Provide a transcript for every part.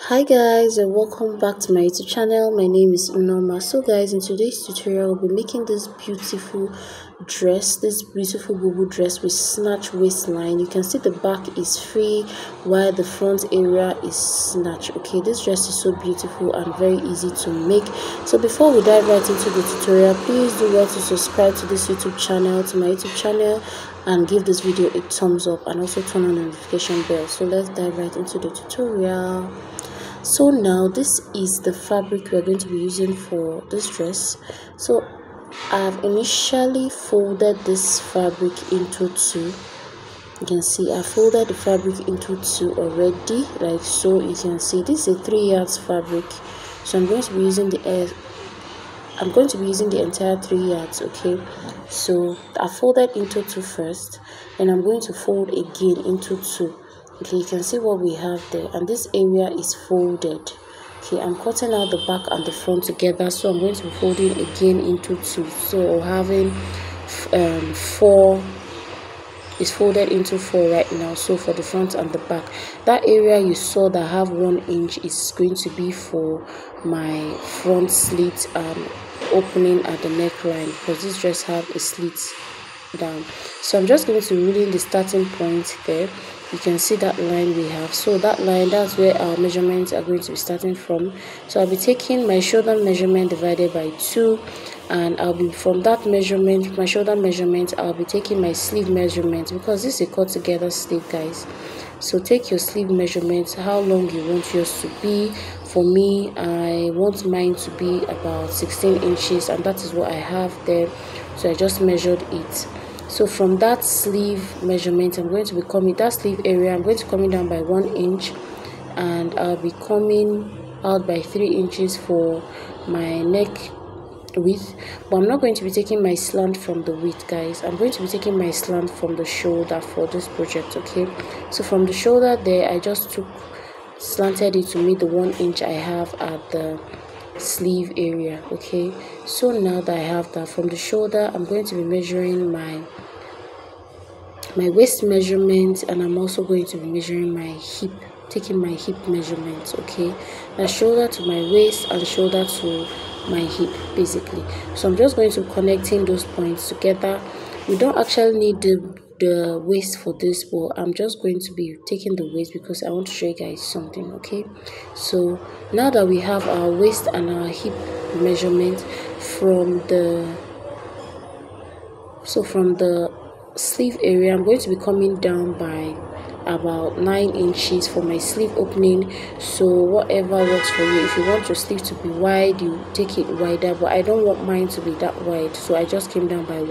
Hi guys, and welcome back to my YouTube channel. My name is Unoma. So guys, in today's tutorial we'll be making this beautiful bubu dress with snatch waistline. You can see the back is free while the front area is snatch. Okay, this dress is so beautiful and very easy to make. So before we dive right into the tutorial, please do well to subscribe to this YouTube channel, and give this video a thumbs up, and also turn on the notification bell. So let's dive right into the tutorial. So now this is the fabric we're going to be using for this dress. So I've initially folded this fabric into two. You can see I folded the fabric into two already, like so. You can see this is a 3 yards fabric, so I'm going to be using the entire 3 yards. Okay, so I folded into two first, and I'm going to fold again into two. Okay, you can see what we have there, and this area is folded. Okay, I'm cutting out the back and the front together, so I'm going to be folding again into two. So having four is folded into four right now. So for the front and the back, that area you saw that have 1 inch is going to be for my front slit opening at the neckline, because this dress have a slit down. So I'm just going to rule in the starting point there. You can see that line we have, so that line, that's where our measurements are going to be starting from. So I'll be taking my shoulder measurement divided by 2, and I'll be from that measurement, my shoulder measurement, I'll be taking my sleeve measurement, because this is a cut together sleeve guys. So take your sleeve measurements, how long you want yours to be. For me, I want mine to be about 16 inches, and that is what I have there. So I just measured it. So from that sleeve measurement, I'm going to be coming, that sleeve area, I'm going to coming down by 1 inch, and I'll be coming out by 3 inches for my neck width. But I'm not going to be taking my slant from the width guys. I'm going to be taking my slant from the shoulder for this project. Okay, so from the shoulder there, I just slanted it to meet the 1 inch I have at the sleeve area. Okay, so now that I have that, from the shoulder I'm going to be measuring my waist measurement, and I'm also going to be measuring my hip, taking my hip measurements. Okay, now shoulder to my waist and shoulder to my hip basically. So I'm just going to be connecting those points together. We don't actually need the waist for this, but I'm just going to be taking the waist because I want to show you guys something. Okay, so now that we have our waist and our hip measurement from the sleeve area, I'm going to be coming down by about 9 inches for my sleeve opening. So whatever works for you. If you want your sleeve to be wide, you take it wider, but I don't want mine to be that wide, so I just came down by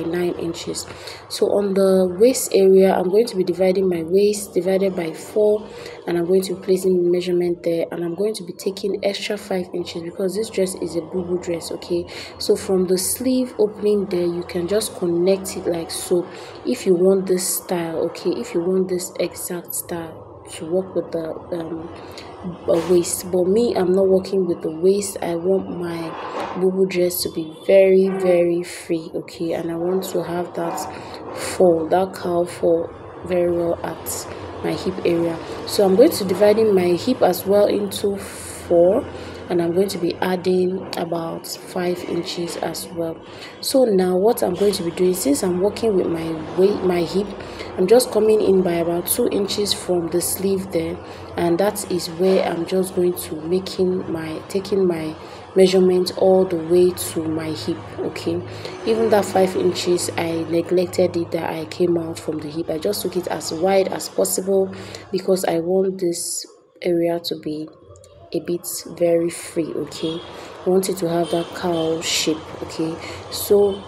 9 inches. So on the waist area, I'm going to be dividing my waist divided by 4, and I'm going to be placing the measurement there, and I'm going to be taking extra 5 inches because this dress is a bubu dress. Okay, so from the sleeve opening there, you can just connect it like so if you want this style. Okay, if you want this exact style to work with the waist, but me, I'm not working with the waist. I want my bubu dress to be very, very free. Okay, and I want to have that cowl fall very well at my hip area. So I'm going to be dividing my hip as well into 4, and I'm going to be adding about 5 inches as well. So now what I'm going to be doing, since I'm working with my hip, I'm just coming in by about 2 inches from the sleeve there, and that is where I'm just going to taking my measurement all the way to my hip. Okay, even that 5 inches, I neglected it that I came out from the hip. I just took it as wide as possible because I want this area to be a bit very free. Okay, I want it to have that cowl shape. Okay, so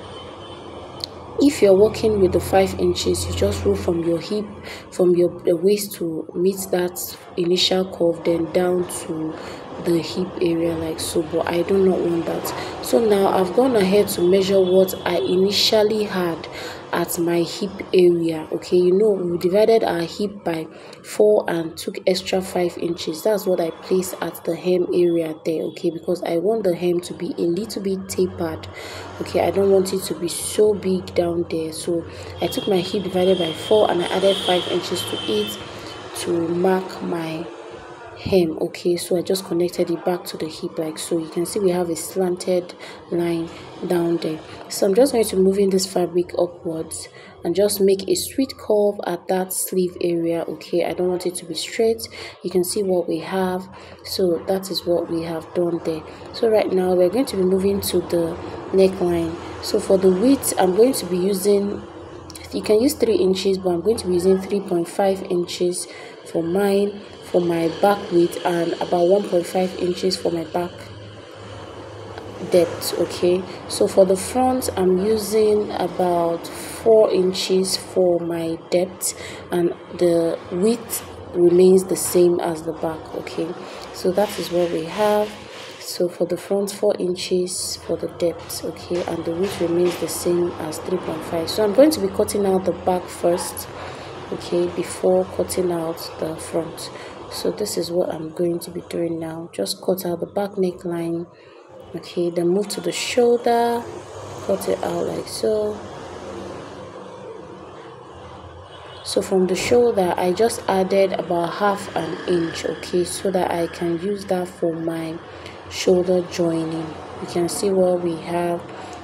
if you're working with the 5 inches, you just roll from your hip, from your waist to meet that initial curve, then down to the hip area like so. But I do not want that. So now I've gone ahead to measure what I initially had at my hip area. Okay, you know, we divided our hip by 4 and took extra 5 inches. That's what I placed at the hem area there. Okay, because I want the hem to be a little bit tapered. Okay, I don't want it to be so big down there. So I took my hip divided by 4 and I added 5 inches to it to mark my hem. Okay, so I just connected it back to the hip like so. You can see we have a slanted line down there. So I'm just going to move in this fabric upwards and just make a sweet curve at that sleeve area. Okay, I don't want it to be straight. You can see what we have. So that is what we have done there. So right now we're going to be moving to the neckline. So for the width, I'm going to be using, you can use 3 inches, but I'm going to be using 3.5 inches for mine, for my back width, and about 1.5 inches for my back depth. Okay, so for the front I'm using about 4 inches for my depth, and the width remains the same as the back. Okay, so that is what we have. So for the front, 4 inches for the depth. Okay, and the width remains the same as 3.5. So I'm going to be cutting out the back first, okay, before cutting out the front. So this is what I'm going to be doing now. Just cut out the back neckline. Okay, then move to the shoulder, cut it out like so. So from the shoulder I just added about half an inch, okay, so that I can use that for my shoulder joining. You can see what we have.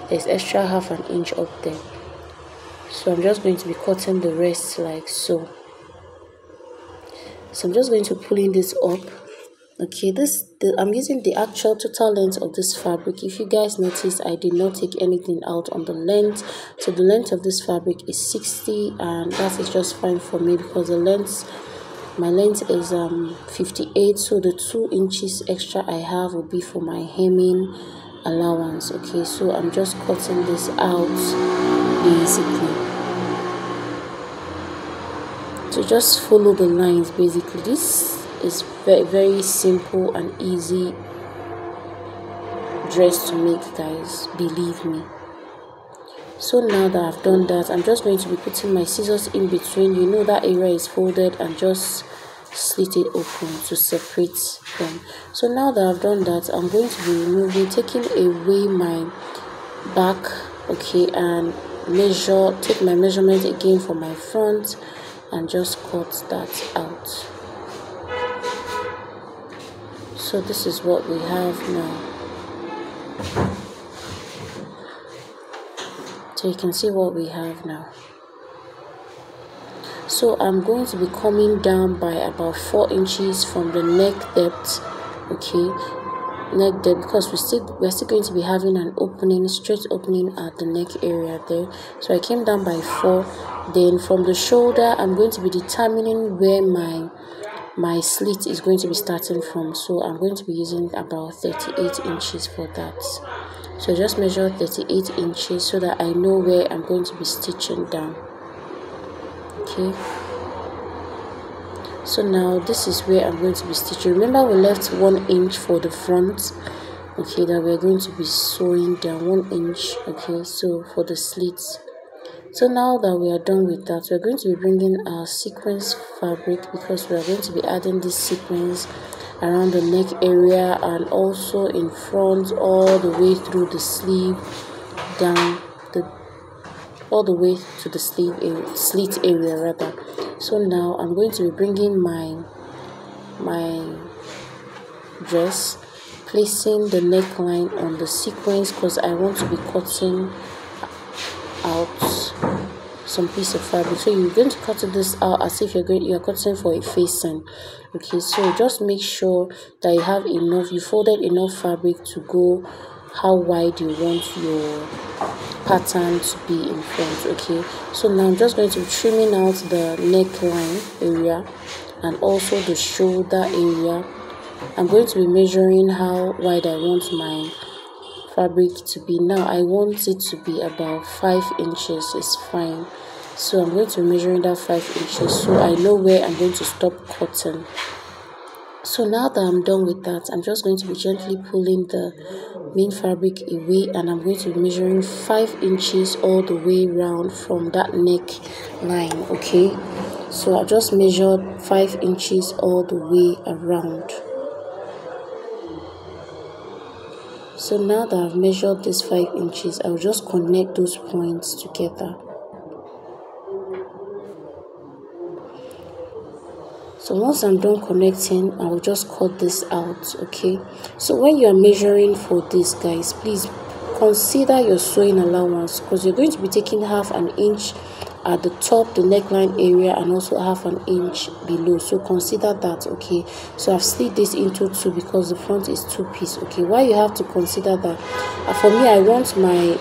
There's extra half an inch up there. So I'm just going to be cutting the rest like so. So I'm just going to pull in this up. Okay, I'm using the actual total length of this fabric. If you guys notice, I did not take anything out on the length. So the length of this fabric is 60, and that is just fine for me because the length, my length is 58. So the 2 inches extra I have will be for my hemming allowance. Okay, so I'm just cutting this out basically. So just follow the lines basically. This is very simple and easy dress to make, guys, believe me. So now that I've done that, I'm just going to be putting my scissors in between. You know that area is folded, and just slit it open to separate them. So now that I've done that, I'm going to be removing, taking away my back, okay, and take my measurement again for my front and just cut that out. So this is what we have now. So you can see what we have now. So I'm going to be coming down by about 4 inches from the neck depth, okay, neck depth, because we're still going to be having an opening, straight opening at the neck area there. So I came down by 4. Then from the shoulder, I'm going to be determining where my slit is going to be starting from. So I'm going to be using about 38 inches for that. So just measure 38 inches so that I know where I'm going to be stitching down. Okay, so now this is where I'm going to be stitching. Remember, we left 1 inch for the front, okay, that we're going to be sewing down 1 inch, okay, so for the slits. So now that we are done with that, we're going to be bringing our sequence fabric, because we are going to be adding this sequence around the neck area and also in front, all the way through the sleeve, down all the way to the sleeve area, slit area rather. So now I'm going to be bringing my dress, placing the neckline on the sequence, because I want to be cutting out some piece of fabric. So you're going to cut this out as if you're cutting for a facing. Okay, so just make sure that you have enough, you folded enough fabric to go how wide you want your pattern to be in front. Okay, so now I'm just going to be trimming out the neckline area and also the shoulder area. I'm going to be measuring how wide I want my fabric to be. Now I want it to be about 5 inches. It's fine. So I'm going to be measuring that 5 inches so I know where I'm going to stop cutting. So now that I'm done with that, I'm just going to be gently pulling the main fabric away, and I'm going to be measuring 5 inches all the way around from that neck line. Okay, so I just measured 5 inches all the way around. So now that I've measured this 5 inches, I'll just connect those points together. So So once I'm done connecting, I'll just cut this out. Okay, so when you are measuring for this, guys, please consider your sewing allowance, because you're going to be taking half an inch at the top, the neckline area, and also half an inch below. So consider that. Okay, so I've split this into two because the front is 2 piece. Okay, why you have to consider that? For me, I want my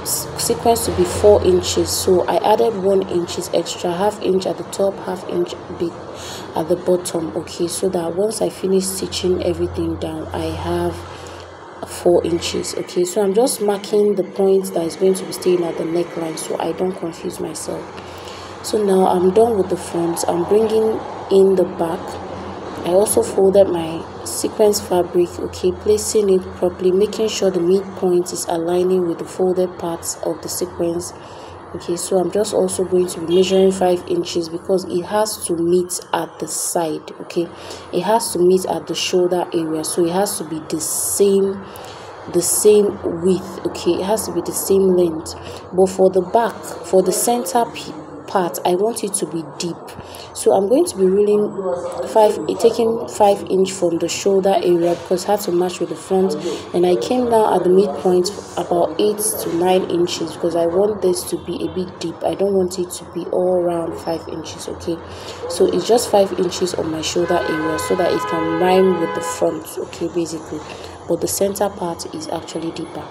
sequence to be 4 inches, so I added 1 inch extra, half inch at the top, half inch big at the bottom. Okay, so that once I finish stitching everything down, I have 4 inches. Okay, so I'm just marking the point that is going to be staying at the neckline so I don't confuse myself. So now I'm done with the front. I'm bringing in the back. I also folded my sequence fabric, okay, placing it properly, making sure the midpoint is aligning with the folded parts of the sequence. Okay, so I'm just also going to be measuring 5 inches because it has to meet at the side. Okay, it has to meet at the shoulder area, so it has to be the same width. Okay, it has to be the same length. But for the back, for the center part, I want it to be deep, so I'm going to be ruling taking 5 inch from the shoulder area because it had to match with the front, and I came down at the midpoint about 8 to 9 inches because I want this to be a bit deep. I don't want it to be all around 5 inches. Okay, so it's just 5 inches on my shoulder area so that it can rhyme with the front. Okay, basically, but the center part is actually deeper.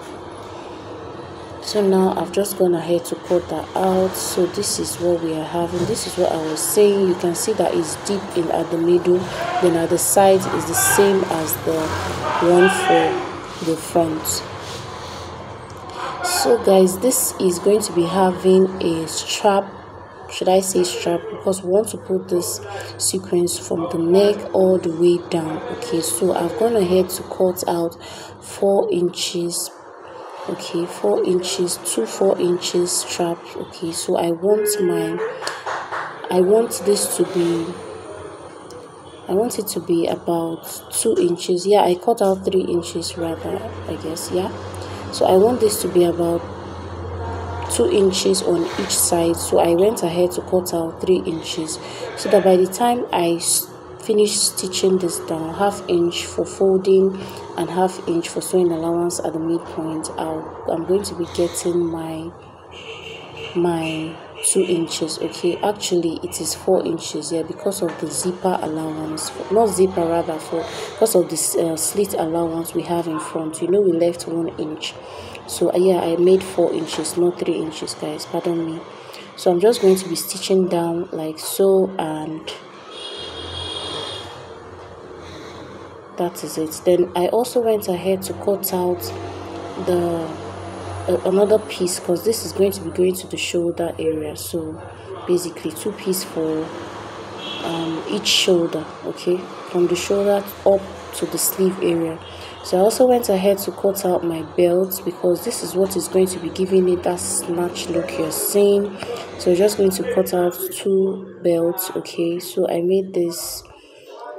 So now I've just gone ahead to cut that out. So this is what we are having. This is what I was saying. You can see that it's deep in at the middle, then at the sides is the same as the one for the front. So guys, this is going to be having a strap. Should I say strap? Because we want to put this sequence from the neck all the way down. Okay, so I've gone ahead to cut out 4 inches. Okay, 4 inches, 2 4 inches straps. Okay, so I want it to be about 2 inches. Yeah, I cut out 3 inches rather, I guess. Yeah, so I want this to be about 2 inches on each side, so I went ahead to cut out 3 inches so that by the time I finish stitching this down, ½ inch for folding and ½ inch for sewing allowance at the midpoint, I'm going to be getting my 2 inches. Okay, actually it is 4 inches here, because of the zipper allowance, not zipper rather, because of this slit allowance we have in front. You know, we left 1 inch, so yeah, I made 4 inches, not 3 inches, guys, pardon me. So I'm just going to be stitching down like so, and that is it. Then I also went ahead to cut out the another piece, because this is going to be going to the shoulder area. So basically 2 pieces for each shoulder. Okay, from the shoulder up to the sleeve area. So I also went ahead to cut out my belt, because this is what is going to be giving it that snatch look you're seeing. So I'm just going to cut out 2 belts. Okay, so I made this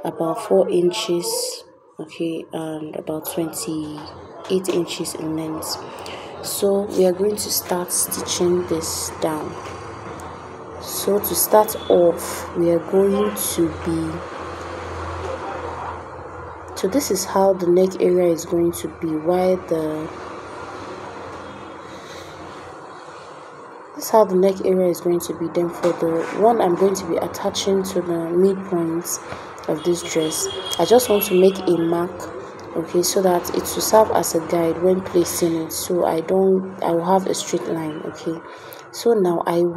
about 4 inches, okay, and about 28 inches in length. So we are going to start stitching this down. So to start off, we are going to be, so this is how the neck area is going to be, while this is how the neck area is going to be. Then for the one I'm going to be attaching to the midpoints of this dress, I just want to make a mark, okay, so that it will serve as a guide when placing it, so I will have a straight line. Okay, so now I've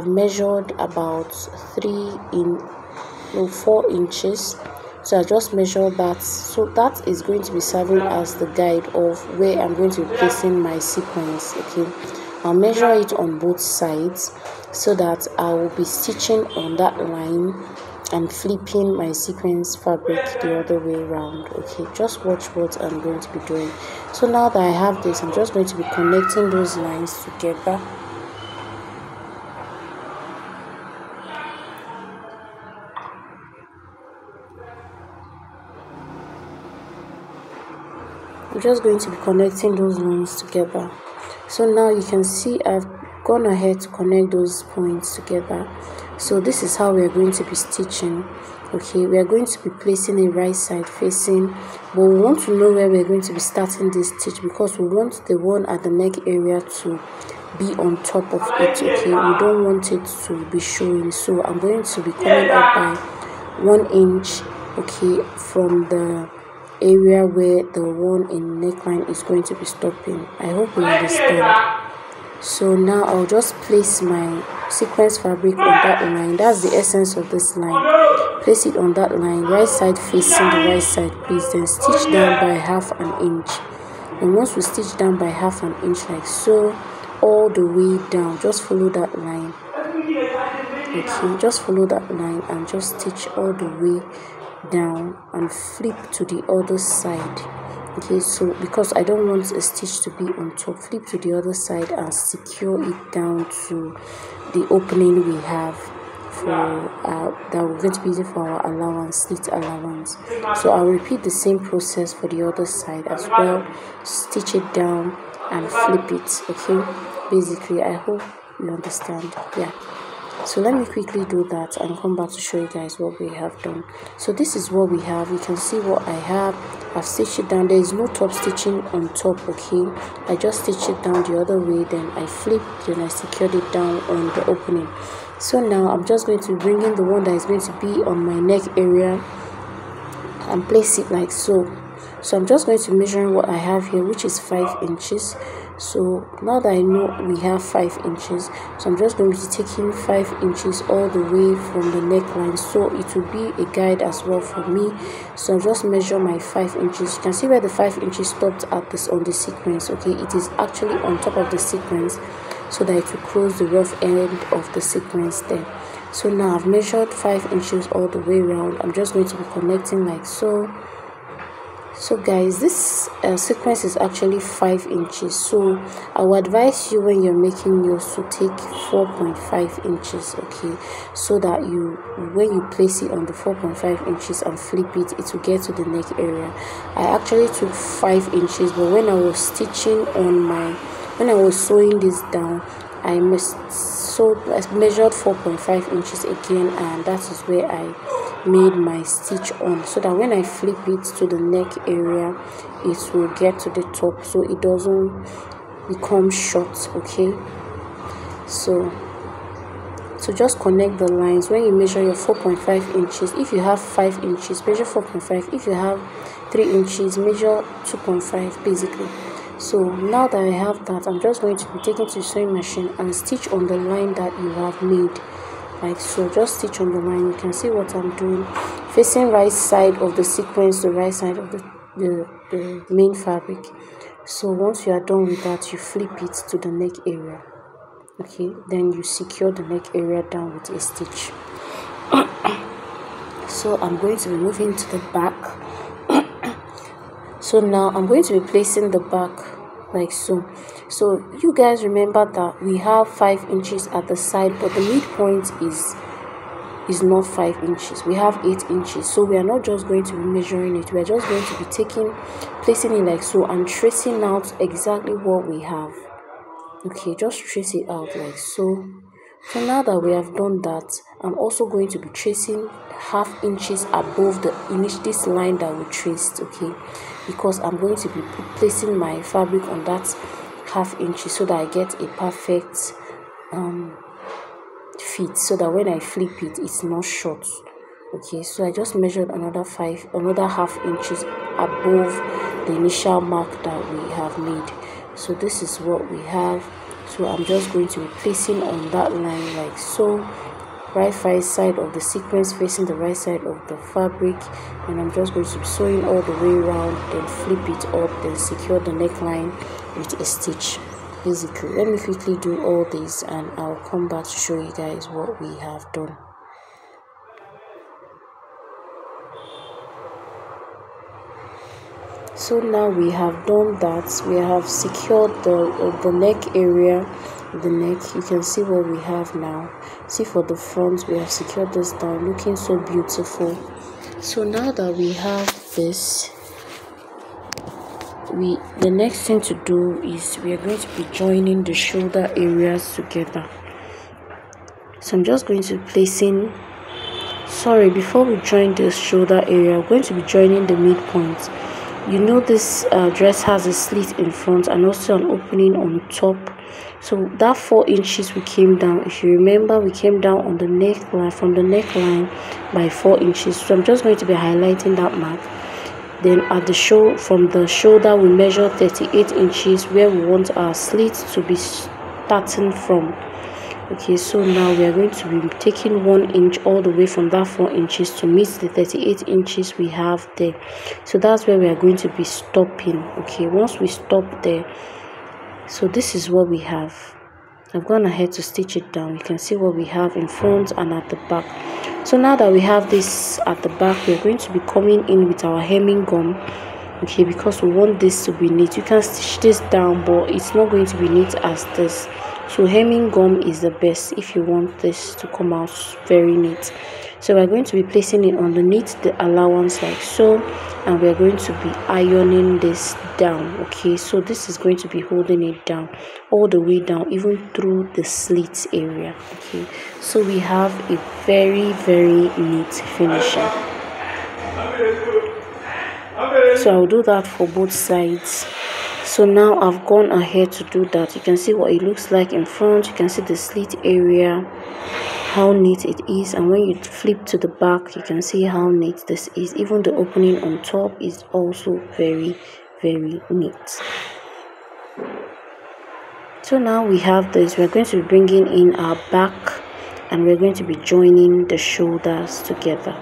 measured about 4 inches, so I just measured that, so that is going to be serving as the guide of where I'm going to be placing my sequence. Okay, I'll measure it on both sides so that I will be stitching on that line and flipping my sequence fabric the other way around. Okay, just watch what I'm going to be doing. So now that I have this, I'm just going to be connecting those lines together. I'm just going to be connecting those lines together. So now you can see I've gone ahead to connect those points together. So this is how we are going to be stitching. Okay, we are going to be placing a right side facing, but we want to know where we are going to be starting this stitch, because we want the one at the neck area to be on top of it. Okay, we don't want it to be showing, so I'm going to be coming up by 1 inch, okay, from the area where the one in neckline is going to be stopping. I hope you understand. So now I'll just place my sequence fabric on that line. That's the essence of this line. Place it on that line, right side facing the right side, please. Then stitch down by 1/2 inch. And once we stitch down by 1/2 inch like so, all the way down, just follow that line. Okay, just follow that line and just stitch all the way down and flip to the other side. Okay, so because I don't want a stitch to be on top, flip to the other side and secure it down to the opening we have for that we're going to be using for our allowance, slit allowance. So I'll repeat the same process for the other side as well. Stitch it down and flip it. Okay, basically I hope you understand. Yeah, so let me quickly do that and come back to show you guys what we have done. So this is what we have. You can see what I have. I've stitched it down. There is no top stitching on top. Okay, I just stitched it down the other way, then I flipped, then I secured it down on the opening. So now I'm just going to bring in the one that is going to be on my neck area and place it like so. So I'm just going to measure what I have here, which is 5 inches. So now that I know we have 5 inches, so I'm just going to be taking 5 inches all the way from the neckline, so it will be a guide as well for me. So I'll just measure my 5 inches. You can see where the 5 inches stopped at this on the sequence. Okay, it is actually on top of the sequence, so that it will close the rough end of the sequence there. So now I've measured 5 inches all the way around. I'm just going to be connecting like so. So guys, this sequence is actually 5 inches, so I would advise you when you're making yours to take 4.5 inches, okay, so that when you place it on the 4.5 inches and flip it, it will get to the neck area. I actually took 5 inches, but when I was stitching on when I was sewing this down, I measured 4.5 inches again, and that is where I made my stitch on, so that when I flip it to the neck area, it will get to the top, so it doesn't become short. Okay, so just connect the lines. When you measure your 4.5 inches, if you have 5 inches, measure 4.5. If you have 3 inches, measure 2.5 basically. So now that I have that, I'm just going to be taking to the sewing machine and stitch on the line that you have made like so. Just stitch on the line. You can see what I'm doing, facing right side of the sequence, the right side of the main fabric. So once you are done with that, you flip it to the neck area. Okay, then you secure the neck area down with a stitch. So I'm going to be moving to the back. So now I'm going to be placing the back like so. So you guys remember that we have 5 inches at the side, but the midpoint is not 5 inches. We have 8 inches. So we are not just going to be measuring it. We are just going to be placing it like so and tracing out exactly what we have. Okay, just trace it out like so. So now that we have done that, I'm also going to be tracing 1/2 inches above this line that we traced. Okay, because I'm going to be placing my fabric on that 1/2 inches so that I get a perfect fit, so that when I flip it, it's not short. Okay, so I just measured another 1/2 inches above the initial mark that we have made. So this is what we have. So I'm just going to be placing on that line like so, right side of the sequence facing the right side of the fabric, and I'm just going to be sewing all the way around, then flip it up, then secure the neckline with a stitch. Basically, let me quickly do all this and I'll come back to show you guys what we have done. So now we have done that. We have secured the neck area, the neck. You can see what we have now. See, for the front, we have secured this down, looking so beautiful. So now that we have this, the next thing to do is we are going to be joining the shoulder areas together. So I'm just going to be placing, sorry, before we join the shoulder area, we're going to be joining the midpoint. You know this dress has a slit in front and also an opening on top. So that 4 inches we came down, if you remember, we came down on the neckline, from the neckline by 4 inches. So I'm just going to be highlighting that mark. Then at the from the shoulder we measure 38 inches where we want our slit to be starting from. Okay, so now we are going to be taking 1 inch all the way from that 4 inches to meet the 38 inches we have there. So that's where we are going to be stopping. Okay, once we stop there, so this is what we have. I've gone ahead to stitch it down. You can see what we have in front and at the back. So now that we have this at the back, we're going to be coming in with our hemming gum. Okay, because we want this to be neat. You can stitch this down, but it's not going to be neat as this. So hemming gum is the best if you want this to come out very neat. So we're going to be placing it underneath the allowance like so, and we're going to be ironing this down. Okay, so this is going to be holding it down all the way down, even through the slit area. Okay, so we have a very neat finishing. So I'll do that for both sides. So now I've gone ahead to do that. You can see what it looks like in front. You can see the slit area, how neat it is, and when you flip to the back, you can see how neat this is. Even the opening on top is also very neat. So now we have this. We're going to be bringing in our back, and we're going to be joining the shoulders together.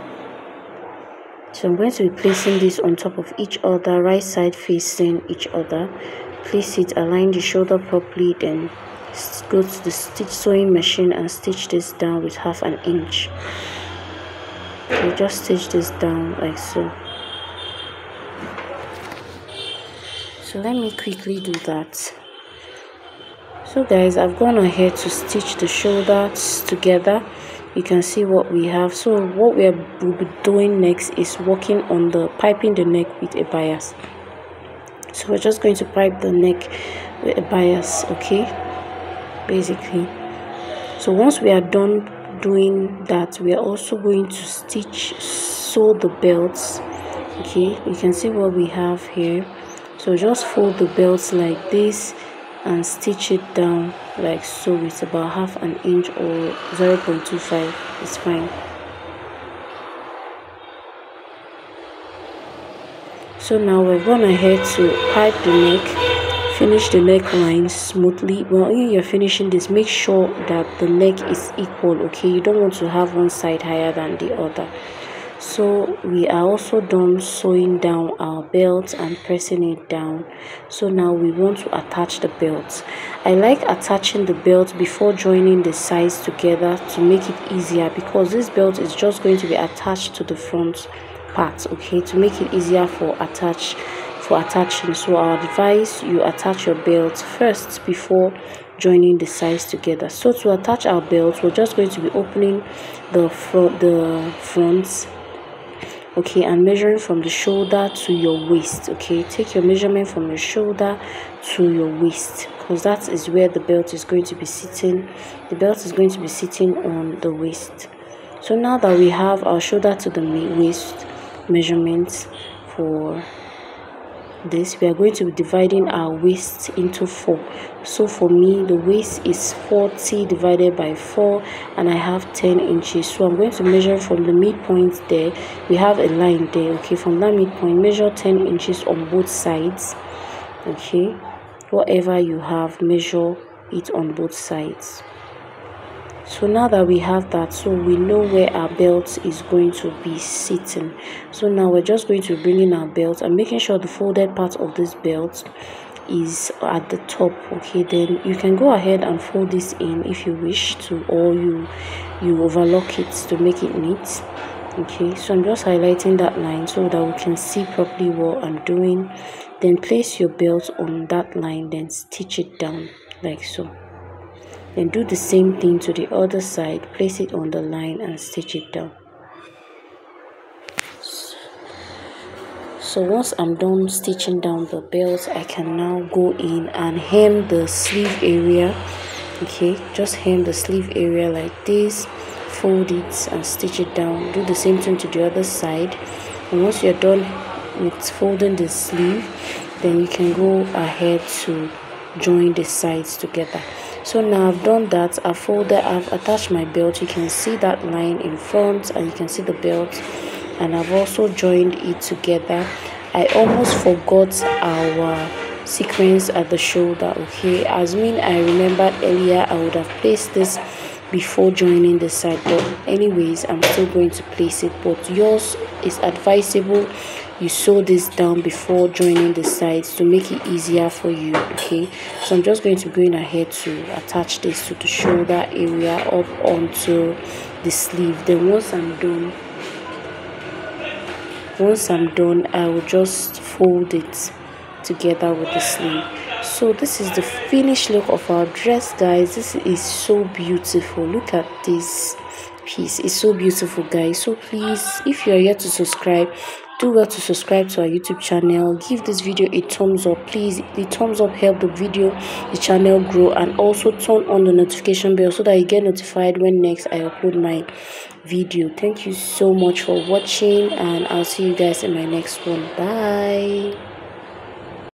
So I'm going to be placing this on top of each other, right side facing each other. Place it, align the shoulder properly, then go to the stitch sewing machine and stitch this down with 1/2 inch. Okay, just stitch this down like so. So let me quickly do that. So guys, I've gone ahead to stitch the shoulders together. You can see what we have. So what we'll be doing next is working on the piping the neck with a bias. So we're just going to pipe the neck with a bias, okay, basically. So once we are done doing that, we are also going to sew the belts. Okay, you can see what we have here. So just fold the belts like this and stitch it down like so with about 1/2 inch or 0.25. It's fine. So now we're gone ahead to pipe the neck, finish the neckline smoothly. Well, when you're finishing this, make sure that the neck is equal. Okay, you don't want to have one side higher than the other. So we are also done sewing down our belt and pressing it down. So now we want to attach the belt. I like attaching the belt before joining the sides together to make it easier, because this belt is just going to be attached to the front part, okay, to make it easier for attaching. So I advise you attach your belt first before joining the sides together. So to attach our belt, we're just going to be opening the front, okay, and measuring from the shoulder to your waist. Okay, take your measurement from your shoulder to your waist, because that is where the belt is going to be sitting. The belt is going to be sitting on the waist. So now that we have our shoulder to the waist measurements for this, we are going to be dividing our waist into 4. So for me, the waist is 40 divided by 4, and I have 10 inches. So I'm going to measure from the midpoint there. We have a line there, okay. From that midpoint, measure 10 inches on both sides. Okay, whatever you have, measure it on both sides. So now that we have that, so we know where our belt is going to be sitting. So now we're just going to bring in our belt and making sure the folded part of this belt is at the top. Okay, then you can go ahead and fold this in if you wish to, or you overlock it to make it neat. Okay, so I'm just highlighting that line so that we can see properly what I'm doing. Then place your belt on that line, then stitch it down like so. Then do the same thing to the other side, place it on the line and stitch it down. So once I'm done stitching down the belt, I can now go in and hem the sleeve area. Okay, just hem the sleeve area like this, fold it and stitch it down. Do the same thing to the other side, and once you're done with folding the sleeve, then you can go ahead to join the sides together. So now I've done that. I've attached my belt. You can see that line in front and you can see the belt, and I've also joined it together. I almost forgot our sequence at the shoulder. Okay, as I remembered earlier, I would have placed this before joining the side, but anyways, I'm still going to place it. But yours is advisable you sew this down before joining the sides to make it easier for you. Okay, so I'm just going to go in ahead to attach this to the shoulder area up onto the sleeve. Then once I'm done, I will just fold it together with the sleeve. So this is the finished look of our dress, guys. This is so beautiful. Look at this piece. It's so beautiful, guys. So please, if you are yet to subscribe, do well to subscribe to our YouTube channel. Give this video a thumbs up, please. The thumbs up help the channel grow, and also turn on the notification bell so that you get notified when next I upload my video. Thank you so much for watching, and I'll see you guys in my next one. Bye.